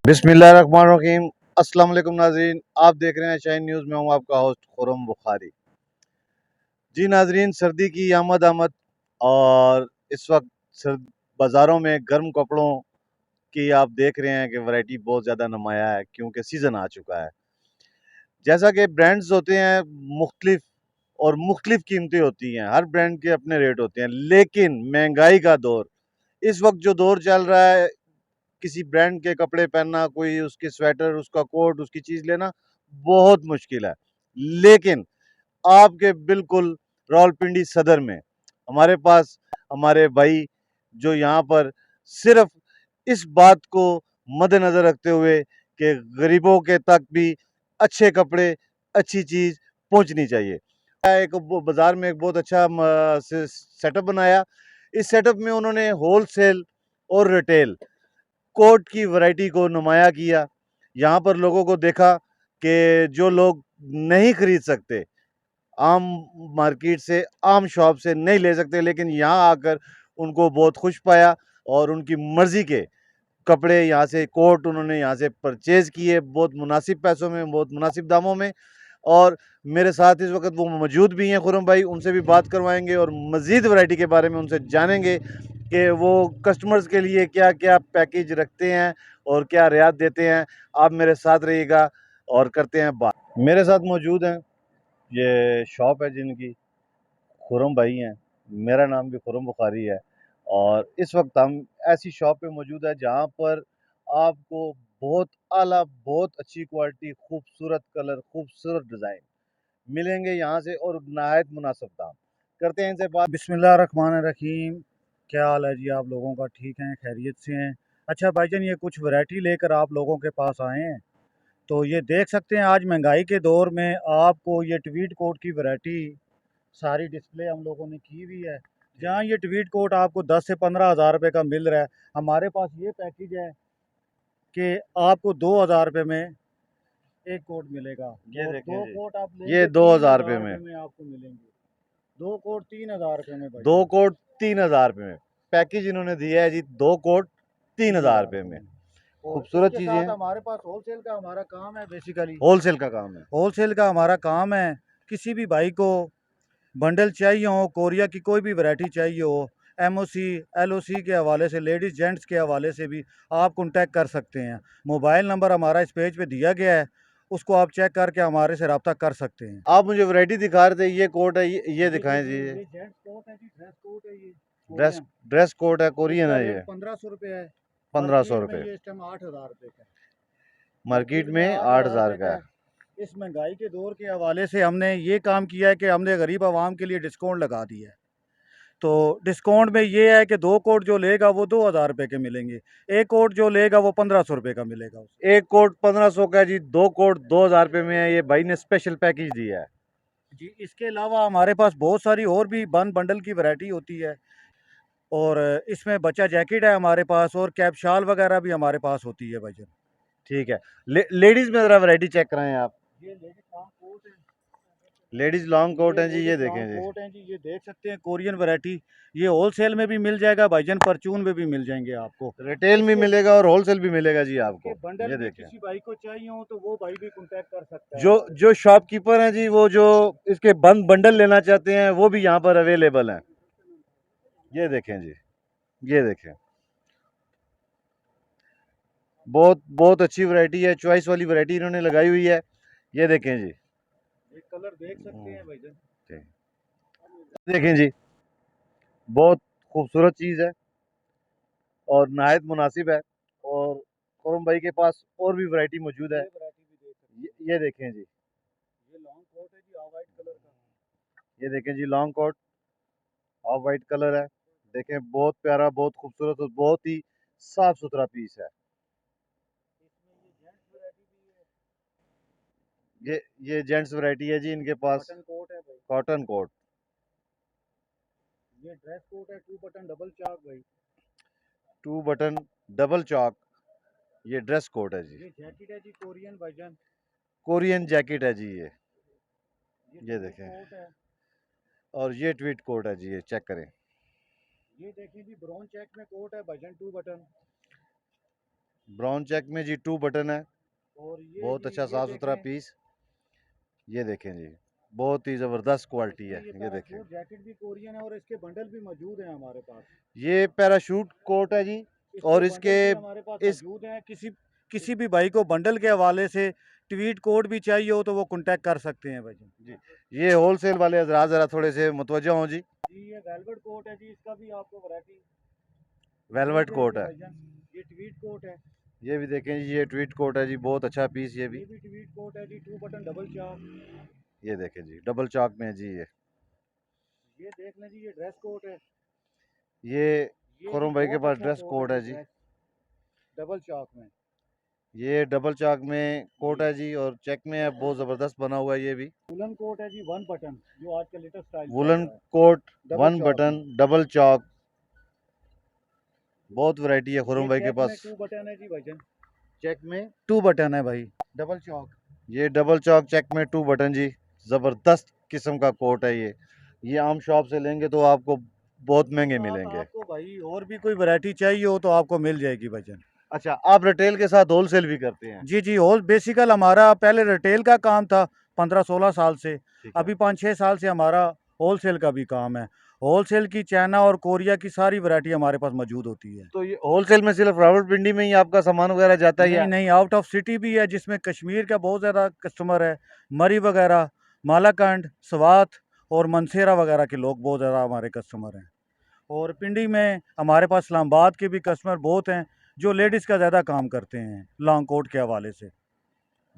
बिस्मिल्लाहिर्रहमानिर्रहीम। अस्सलाम वालेकुम नाजरीन, आप देख रहे हैं शाइन न्यूज़ में। हूँ आपका होस्ट खुरम बुखारी। जी नाजरीन, सर्दी की आमद आमद और इस वक्त सर्द बाज़ारों में गर्म कपड़ों की आप देख रहे हैं कि वैरायटी बहुत ज़्यादा नुमाया है, क्योंकि सीज़न आ चुका है। जैसा कि ब्रांड्स होते हैं मुख्तलिफ और मुख्तलिफ कीमतें होती हैं, हर ब्रांड के अपने रेट होते हैं, लेकिन महंगाई का दौर, इस वक्त जो दौर चल रहा है, किसी ब्रांड के कपड़े पहनना, कोई उसके स्वेटर, उसका कोट, उसकी चीज़ लेना बहुत मुश्किल है। लेकिन आपके बिल्कुल रावलपिंडी सदर में हमारे पास हमारे भाई जो यहाँ पर सिर्फ इस बात को मद्देनज़र रखते हुए कि गरीबों के तक भी अच्छे कपड़े, अच्छी चीज़ पहुँचनी चाहिए, एक बाज़ार में एक बहुत अच्छा सेटअप बनाया। इस सेटअप में उन्होंने होलसेल और रिटेल कोट की वैरायटी को नुमाया किया। यहाँ पर लोगों को देखा कि जो लोग नहीं खरीद सकते, आम मार्केट से, आम शॉप से नहीं ले सकते, लेकिन यहाँ आकर उनको बहुत खुश पाया और उनकी मर्ज़ी के कपड़े यहाँ से, कोट उन्होंने यहाँ से परचेज़ किए, बहुत मुनासिब पैसों में, बहुत मुनासिब दामों में। और मेरे साथ इस वक्त वो मौजूद भी हैं खुरम भाई, उनसे भी बात करवाएंगे और मज़ीद वैरायटी के बारे में उनसे जानेंगे कि वो कस्टमर्स के लिए क्या क्या पैकेज रखते हैं और क्या रियायत देते हैं। आप मेरे साथ रहिएगा और करते हैं बात। मेरे साथ मौजूद हैं, ये शॉप है जिनकी, खुरम भाई हैं, मेरा नाम भी खुरम बुखारी है। और इस वक्त हम ऐसी शॉप पे मौजूद है जहाँ पर आपको बहुत आला, बहुत अच्छी क्वालिटी, खूबसूरत कलर, खूबसूरत डिज़ाइन मिलेंगे यहाँ से और नहायत मुनासिब दाम। करते हैं इनसे बात। बिस्मिल्लाहिर्रहमानिर्रहीम। क्या हाल है जी? आप लोगों का ठीक है? खैरियत से हैं? अच्छा भाईजान, ये कुछ वैरायटी लेकर आप लोगों के पास आए हैं। तो ये देख सकते हैं, आज महंगाई के दौर में आपको ये ट्वीट कोट की वैरायटी सारी डिस्प्ले हम लोगों ने की हुई है। जहाँ ये ट्वीट कोट आपको 10 से 15 हज़ार रुपये का मिल रहा है, हमारे पास ये पैकेज है कि आपको 2 हज़ार रुपये में एक कोट मिलेगा। ये और देखें दो जी, कोट आप ये लेंगे दो तीन हजार रुपये हज़ार में, रुपये में आपको मिलेंगे। दो कोट 3 हज़ार रुपये में दो भाईजान। कोट 3,000 रुपये में पैकेज इन्होंने दिया है जी। दो कोट तीन तीन हजार हज़ार रुपये रुपये में। में। और खूबसूरत इसके चीज़ें साथ हैं, हमारे पास होलसेल का हमारा काम है। बेसिकली होलसेल का काम है। होलसेल का हमारा काम है। किसी भी भाई को बंडल चाहिए हो, कोरिया की कोई भी वैरायटी चाहिए हो, एमओसी एलओसी के हवाले से, लेडीज़ जेंट्स के हवाले से भी आप कॉन्टैक्ट कर सकते हैं। मोबाइल नंबर हमारा इस पेज पे दिया गया है, उसको आप चेक करके हमारे से रब्ता कर सकते हैं। आप मुझे वैरायटी दिखा रहे थे, ये कोट है, ये ये दिखाएं जी। देखिए, ये जेंट्स कोट है जी, ड्रेस कोट है ये ड्रेस कोरियन। ड्रेस कोट है, कोरियन इसका है रेट ये। 1500 रुपये है। 1500 मार्केट में रुपये ये इस टाइम 8000 रुपये का है। मार्केट मार्केट में में, आठ आठ हज़ार हजार रुपये का का है। है। इस महंगाई के दौर के हवाले से हमने ये काम किया है कि हमने गरीब आवाम के लिए डिस्काउंट लगा दिया है। तो डिस्काउंट में ये है कि दो कोट जो लेगा वो 2 हज़ार रुपये के मिलेंगे। एक कोट जो लेगा वो 1500 रुपये का मिलेगा उसे। एक कोट 1500 का है जी, दो कोट 2,000 रुपये में है। ये भाई ने स्पेशल पैकेज दिया है। जी, इसके अलावा हमारे पास बहुत सारी और भी बंडल की वैरायटी होती है। और इसमें बच्चा जैकेट है हमारे पास, और कैप शाल वगैरह भी हमारे पास होती है भाईजान। ठीक है। लेडीज में ज़रा वैरायटी चेक कराएं आप। ये लेडीज लॉन्ग कोट है। लेडीज लॉन्ग कोट ये है जी, ये लेडीज देखें लॉन्ग जी। कोट हैं जी, ये देख सकते हैं कोरियन वैरायटी। ये होलसेल में भी मिल जाएगा भाईजान, परचून में भी मिल जाएंगे आपको। रिटेल में इसके मिलेगा और होलसेल भी मिलेगा जी इसके आपको। बंडल ये भी देखें, किसी भाई को चाहिए हो तो वो भाई भी कांटेक्ट कर सकता है जो हमारे जो से। शॉपकीपर हैं जी, वो जो इसके बंडल लेना चाहते हैं, वो भी यहाँ पर अवेलेबल हैं। ये देखें जी, ये देखें, बहुत बहुत अच्छी वैरायटी है, चॉइस वाली वैरायटी इन्होंने लगाई हुई है। ये देखें जी। ये कलर देख सकते हैं भाईजान। ठीक। देखें जी, बहुत खूबसूरत चीज़ है और नहायत मुनासिब है। और खुरम भाई के पास और भी वैरायटी मौजूद है। ये वैरायटी भी देख सकते हैं। ये देखें जी, ये लॉन्ग कोट है जी, ऑफ वाइट कलर का। ये देखें जी, long coat of white colour है। देखें, बहुत प्यारा, बहुत खूबसूरत और बहुत ही साफ सुथरा पीस है। इसमें ये जेंट्स वैरायटी भी है। ये जेंट्स वैरायटी है जी इनके पास। कॉटन कोट है भाई। कॉटन कोट, ये ड्रेस कोट है, 2 बटन डबल चाक भाई। 2 बटन डबल चौक, ये ड्रेस कोट है जी। ये जैकेट है जी कोरियन भाईजान। कोरियन जैकेट है जी ये। ये ये ट्वीट देखें, कोट है। और ये ट्वीट कोट है जी, ये चेक करें। ये देखें जी, ब्राउन चेक में कोट है भाईजान, 2 बटन। ब्राउन चेक में जी 2 बटन है, और ये बहुत जी अच्छा ये साफ सुथरा देखें, पीस। ये देखें जी, बहुत ही ज़बरदस्त क्वालिटी इसमें है, ये ये देखें। पैराशूट जैकेट भी कोरियन है और इसके बंडल भी मौजूद हैं हमारे पास। ये पैराशूट कोट है जी, इसके और बंडल इसके भी हमारे पास इस मौजूद हैं। किसी भी भाई को बंडल के हवाले से ट्वीट कोड भी चाहिए हो तो वो कांटेक्ट कर सकते हैं भाई जी। जी, ये होलसेल वाले हज़रात ज़रा थोड़े से मुतवज्जो हों जी। ये वेलवेट कोट है जी, इसका भी आपको वैरायटी वेलवेट मिल कोट जाएगी है, भाईजान। ये ट्वीट कोट है, ये भी देखें जी, ये ट्वीट कोट है जी, बहुत अच्छा पीस ये भी। ये भी ट्वीट कोट है जी, 2 बटन डबल चाक। ये देखें जी, डबल चॉक में है जी ये। ये देख लें जी, ये ड्रेस कोट है। ये ये जी खुरम भाई के बहुत पास अच्छा ड्रेस कोट है कोड जी, है जी। ड्रेस डबल चाक में। ये डबल चॉक में कोट जी है जी, और चेक में है, बहुत ज़बरदस्त बना हुआ है ये भी। वुलन कोट है जी, 1 बटन, जो आजकल लेटेस्ट स्टाइल चल वुलन रहा है, कोट डबल 1 चाक बटन में। डबल चॉक, बहुत वैरायटी है ये खुरम भाई के चेक में पास। 2 बटन है जी भाईजान, चेक में 2 बटन है भाई, डबल चाक। ये डबल चॉक चेक में 2 बटन जी, ज़बरदस्त किस्म का कोट है ये आम शॉप से लेंगे तो आपको बहुत इसी महंगे साथ मिलेंगे। आपको भाई और भी कोई वैरायटी चाहिए हो तो आपको मिल जाएगी भाईजान। अच्छा, आप रिटेल के साथ होलसेल भी करते हैं? जी जी, होल बेसिकल हमारा पहले रिटेल का काम था 15-16 साल से। ठीक है। अभी 5-6 साल से हमारा होलसेल का भी काम है। होलसेल की चाइना और कोरिया की सारी वैरायटी हमारे पास मौजूद होती है। तो ये होलसेल में सिर्फ रावलपिंडी में ही आपका सामान वगैरह जाता है नहीं या? नहीं, आउट ऑफ सिटी भी है, जिसमें कश्मीर का बहुत ज़्यादा कस्टमर है। मरी वगैरह, मालाकंड, स्वात और मनसेरा वगैरह के लोग बहुत ज़्यादा हमारे कस्टमर हैं। और पिंडी में हमारे पास इस्लामाबाद के भी कस्टमर बहुत हैं, जो लेडीज़ का ज़्यादा काम करते हैं लॉन्ग कोट के हवाले से।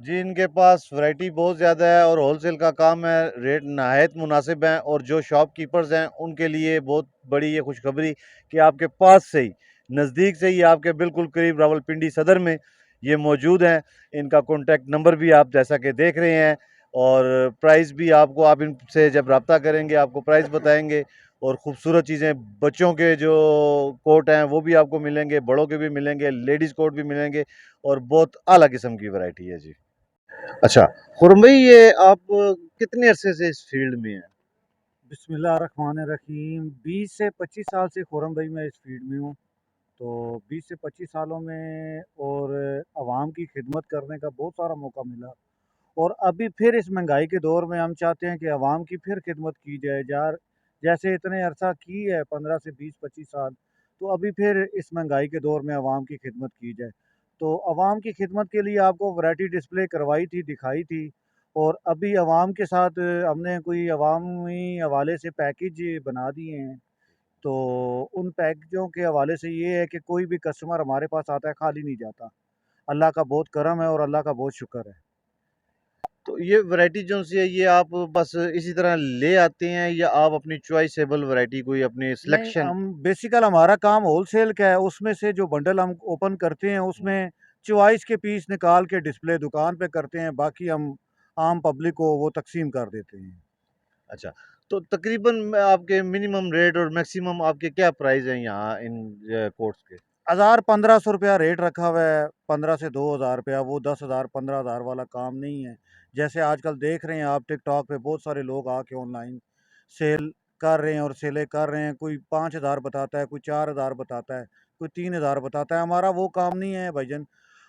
जी, इनके पास वैरायटी बहुत ज़्यादा है और होलसेल का काम है, रेट नहायत मुनासिब हैं, और जो शॉपकीपर्स हैं उनके लिए बहुत बड़ी ये खुशखबरी कि आपके पास से ही, नज़दीक से ही, आपके बिल्कुल करीब रावलपिंडी सदर में ये मौजूद हैं। इनका कॉन्टैक्ट नंबर भी आप जैसा कि देख रहे हैं, और प्राइस भी आपको, आप इनसे जब रब्ता करेंगे आपको प्राइस बताएंगे, और ख़ूबसूरत चीज़ें, बच्चों के जो कोट हैं वो भी आपको मिलेंगे, बड़ों के भी मिलेंगे, लेडीज़ कोट भी मिलेंगे, और बहुत आला किस्म की वैरायटी है जी। अच्छा, खुरम भाई, ये आप कितने अरसे से इस फील्ड में हैं? बिस्मिल्लाहिर्रहमानिर्रहीम, 20 से 25 साल से खुरम भाई मैं इस फील्ड में हूँ। तो 20 से 25 सालों में और आवाम की खिदमत करने का बहुत सारा मौका मिला। और अभी फिर इस महंगाई के दौर में हम चाहते हैं कि आवाम की फिर खिदमत की जाए। जार जैसे इतने अरसा की है, 15 से 20-25 साल, तो अभी फिर इस महंगाई के दौर में आवाम की खिदमत की जाए। तो आवाम की खिदमत के लिए आपको वैरायटी डिस्प्ले करवाई थी, दिखाई थी। और अभी आवाम के साथ हमने कोई अवामी हवाले से पैकेज बना दिए हैं। तो उन पैकेजों के हवाले से ये है कि कोई भी कस्टमर हमारे पास आता है खाली नहीं जाता। अल्लाह का बहुत करम है और अल्लाह का बहुत शुक्र है। तो ये वैरायटी जो सी है, ये आप बस इसी तरह ले आते हैं या आप अपनी चॉइसेबल वैरायटी कोई अपनी नहीं, सिलेक्शन? हम बेसिकल हमारा काम होलसेल का है, उसमें से जो बंडल हम ओपन करते हैं उसमें चॉइस के पीस निकाल के डिस्प्ले दुकान पे करते हैं, बाकी हम आम पब्लिक को वो तकसीम कर देते हैं। अच्छा, तो तकरीबन आपके मिनिमम रेट और मैक्सिमम आपके क्या प्राइस हैं यहाँ इन कोट्स के? 1000-1500 रुपया रेट रखा हुआ है, 15 से 2000 रुपया। वो 10,000-15,000 वाला काम नहीं है। जैसे आजकल देख रहे हैं आप टिकटॉक पे बहुत सारे लोग आके ऑनलाइन सेल कर रहे हैं और सेलें कर रहे हैं। कोई 5,000 बताता है, कोई 4,000 बताता है, कोई 3,000 बताता है। हमारा वो काम नहीं है भाईजान।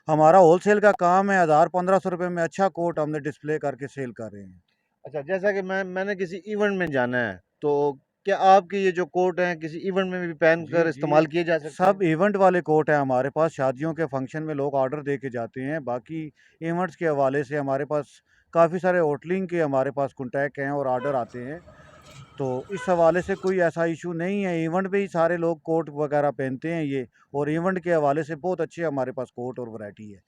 हमारा होलसेल का काम है, 1000-1500 रुपये में अच्छा कोट हमने डिस्प्ले करके सेल कर रहे हैं। अच्छा, जैसा कि मैंने किसी इवेंट में जाना है, तो क्या आपके ये जो कोट हैं किसी इवेंट में भी जी पहनकर जी, इस्तेमाल किए जा सकते हैं? सब इवेंट वाले कोट हैं हमारे पास। शादियों के फंक्शन में लोग ऑर्डर दे के जाते हैं। बाकी इवेंट्स के हवाले से हमारे पास काफ़ी सारे होटलिंग के हमारे पास कॉन्टैक्ट हैं और ऑर्डर आते हैं। तो इस हवाले से कोई ऐसा इशू नहीं है। इवेंट पे ही सारे लोग कोट वगैरह पहनते हैं ये, और इवेंट के हवाले से बहुत अच्छे हमारे पास कोट और वैरायटी है।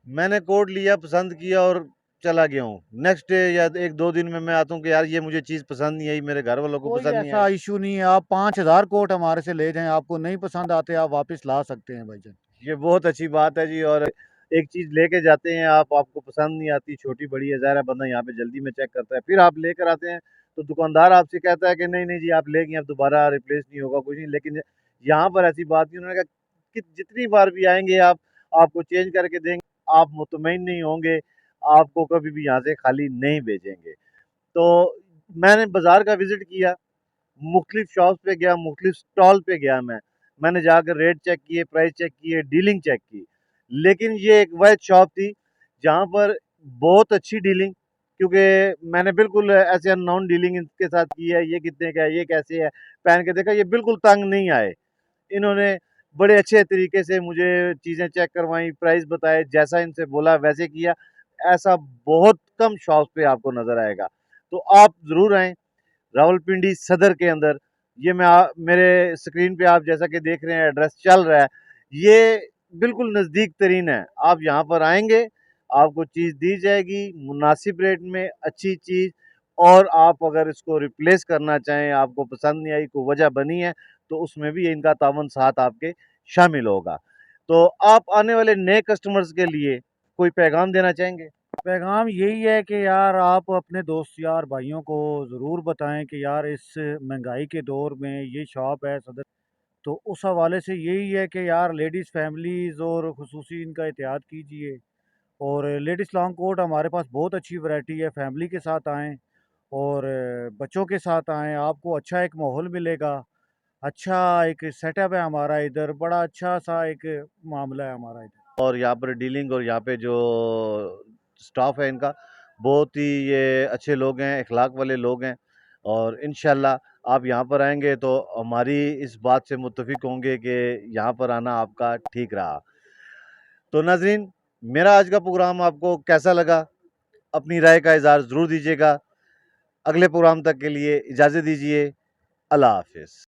मैंने कोट लिया, पसंद किया और चला गया हूँ। नेक्स्ट डे या 1-2 दिन में मैं आता हूँ कि यार ये मुझे चीज़ पसंद नहीं आई, मेरे घर वालों को कोई पसंद नहीं ऐसा आई। इशू नहीं है। आप 5,000 कोट हमारे से ले जाएँ, आपको नहीं पसंद आते आप वापस ला सकते हैं भाईजान। ये बहुत अच्छी बात है जी। और एक चीज़ लेके जाते हैं आप, आपको पसंद नहीं आती, छोटी-बड़ी है, ज़ाहिर है बंदा यहाँ पे जल्दी में चेक करता है। फिर आप लेकर आते हैं, तो दुकानदार आपसे कहता है कि नहीं, नहीं जी आप ले गए, अब दोबारा रिप्लेस नहीं होगा, कुछ नहीं। लेकिन यहाँ पर ऐसी बात नहीं, उन्होंने कहा कि जितनी बार भी आएँगे आप, आपको चेंज करके देंगे, आप मुतमईन नहीं होंगे, आपको कभी भी यहाँ से खाली नहीं भेजेंगे। तो मैंने बाज़ार का विज़िट किया, मुख्तलिफ शॉप्स पे गया, मुख्तलिफ स्टॉल पे गया मैं। मैंने जाकर रेट चेक किए, प्राइस चेक किए, डीलिंग चेक की। लेकिन ये एक वह शॉप थी जहाँ पर बहुत अच्छी डीलिंग, क्योंकि मैंने बिल्कुल ऐसे अननोन डीलिंग इनके साथ की है, ये कितने का है, ये कैसे है, पहन के देखा, ये बिल्कुल तंग नहीं आए। इन्होंने बड़े अच्छे तरीके से मुझे चीज़ें चेक करवाई, प्राइस बताए, जैसा इनसे बोला वैसे किया। ऐसा बहुत कम शॉप्स पे आपको नज़र आएगा। तो आप ज़रूर आएँ, रावलपिंडी सदर के अंदर। ये मेरे स्क्रीन पे आप जैसा कि देख रहे हैं एड्रेस चल रहा है, ये बिल्कुल नज़दीक तरीन है। आप यहाँ पर आएँगे, आपको चीज़ दी जाएगी मुनासिब रेट में, अच्छी चीज़। और आप अगर इसको रिप्लेस करना चाहें, आपको पसंद नहीं आई, कोई वजह बनी है, तो उसमें भी इनका तावन साथ आपके शामिल होगा। तो आप आने वाले नए कस्टमर्स के लिए कोई पैगाम देना चाहेंगे? पैगाम यही है कि यार आप अपने दोस्त यार भाइयों को ज़रूर बताएं कि यार इस महंगाई के दौर में ये शॉप है सदर, तो उस हवाले से यही है कि यार लेडीज़ फैमिलीज़ और खुसूसी इनका एहतियात कीजिए। और लेडीज़ लॉन्ग कोट हमारे पास बहुत अच्छी वैरायटी है, फैमिली के साथ आएँ और बच्चों के साथ आएँ, आपको अच्छा एक माहौल मिलेगा, अच्छा एक सेटअप है हमारा इधर, बड़ा अच्छा-सा एक मामला है हमारा इधर। और यहाँ पर डीलिंग और यहाँ पे जो स्टाफ है इनका, बहुत ही ये अच्छे लोग हैं, अखलाक वाले लोग हैं। और इंशाल्लाह आप यहाँ पर आएँगे तो हमारी इस बात से मुत्तफ़िक होंगे कि यहाँ पर आना आपका ठीक रहा। तो नाज़रीन, मेरा आज का प्रोग्राम आपको कैसा लगा? अपनी राय का इज़हार ज़रूर दीजिएगा। अगले प्रोग्राम तक के लिए इजाज़त दीजिए। अल्लाह हाफ़िज़।